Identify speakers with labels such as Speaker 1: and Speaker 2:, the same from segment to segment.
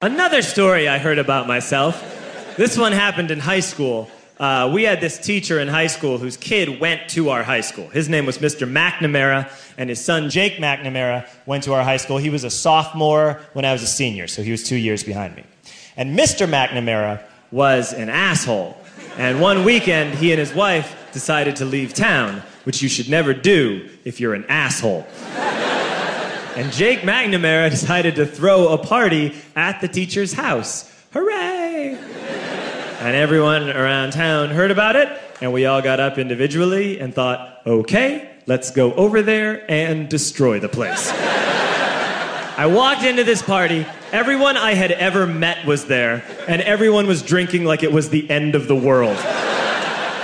Speaker 1: Another story I heard about myself. This one happened in high school. We had this teacher in high school whose kid went to our high school. His name was Mr. McNamara, and his son Jake McNamara went to our high school. He was a sophomore when I was a senior, so he was 2 years behind me. And Mr. McNamara was an asshole. And one weekend, he and his wife decided to leave town, which you should never do if you're an asshole. And Jake McNamara decided to throw a party at the teacher's house. Hooray! And everyone around town heard about it, and we all got up individually and thought, okay, let's go over there and destroy the place. I walked into this party, everyone I had ever met was there, and everyone was drinking like it was the end of the world.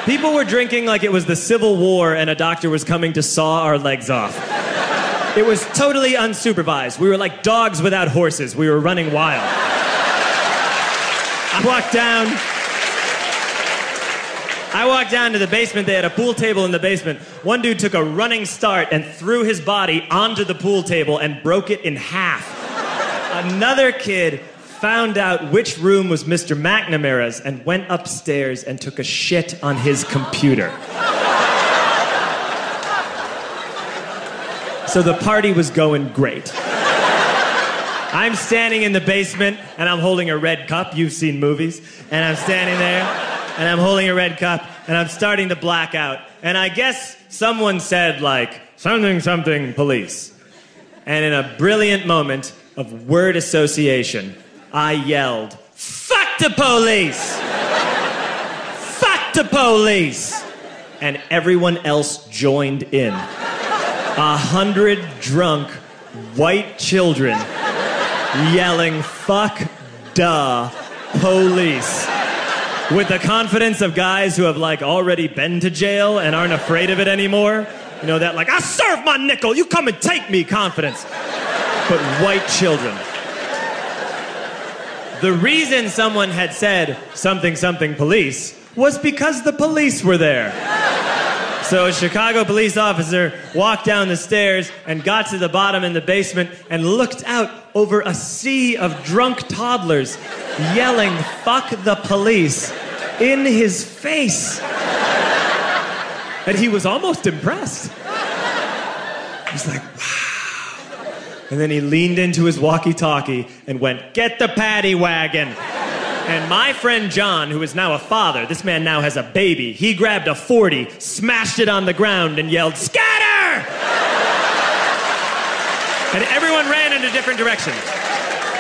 Speaker 1: People were drinking like it was the Civil War and a doctor was coming to saw our legs off. It was totally unsupervised. We were like dogs without horses. We were running wild. I walked down to the basement. They had a pool table in the basement. One dude took a running start and threw his body onto the pool table and broke it in half. Another kid found out which room was Mr. McNamara's and went upstairs and took a shit on his computer. So the party was going great. I'm standing in the basement, and I'm holding a red cup. You've seen movies. And I'm standing there, and I'm holding a red cup, and I'm starting to black out. And I guess someone said, like, something, something, police. And in a brilliant moment of word association, I yelled, fuck the police! Fuck the police! And everyone else joined in. 100 drunk white children yelling, fuck the police. With the confidence of guys who have, like, already been to jail and aren't afraid of it anymore. You know, that, like, I serve my nickel, you come and take me confidence. But white children. The reason someone had said something, something, police was because the police were there. So a Chicago police officer walked down the stairs and got to the bottom in the basement and looked out over a sea of drunk toddlers yelling, fuck the police, in his face. And he was almost impressed. He was like, wow. And then he leaned into his walkie-talkie and went, get the paddy wagon. And my friend John, who is now a father, this man now has a baby, he grabbed a 40, smashed it on the ground, and yelled, scatter! And everyone ran in a different direction.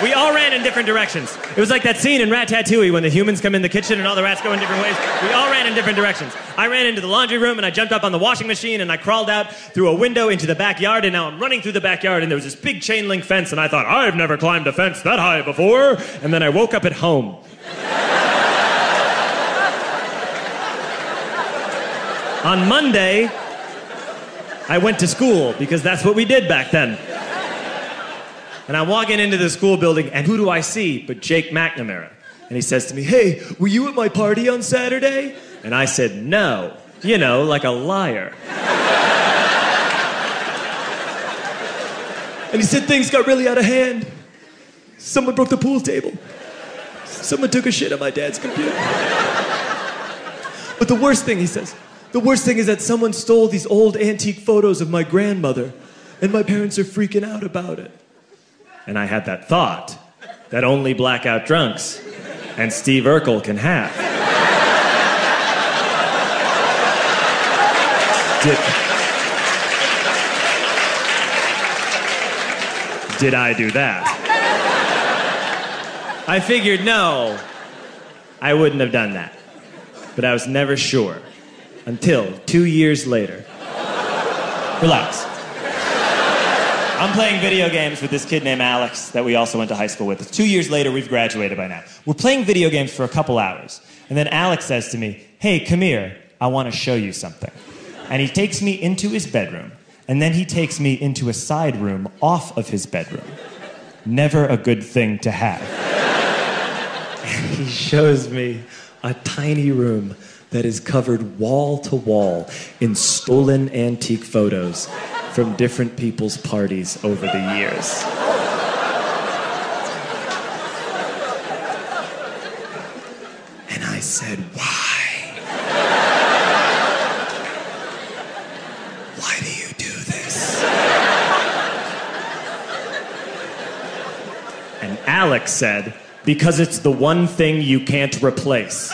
Speaker 1: We all ran in different directions. It was like that scene in Ratatouille when the humans come in the kitchen and all the rats go in different ways. We all ran in different directions. I ran into the laundry room, and I jumped up on the washing machine, and I crawled out through a window into the backyard, and now I'm running through the backyard, and there was this big chain link fence, and I thought, I've never climbed a fence that high before. And then I woke up at home. On Monday, I went to school because that's what we did back then. And I'm walking into the school building, and who do I see but Jake McNamara? And he says to me, hey, were you at my party on Saturday? And I said, no. You know, like a liar. And he said things got really out of hand. Someone broke the pool table. Someone took a shit on my dad's computer. But the worst thing, he says, the worst thing is that someone stole these old antique photos of my grandmother, and my parents are freaking out about it. And I had that thought that only blackout drunks and Steve Urkel can have. Did I do that? I figured, no, I wouldn't have done that. But I was never sure. Until 2 years later. Relax. I'm playing video games with this kid named Alex that we also went to high school with. 2 years later, we've graduated by now. We're playing video games for a couple hours. And then Alex says to me, hey, come here, I want to show you something. And he takes me into his bedroom. And then he takes me into a side room off of his bedroom. Never a good thing to have. And he shows me a tiny room that is covered wall to wall in stolen antique photos from different people's parties over the years. said, why? Why do you do this? And Alex said, because it's the one thing you can't replace.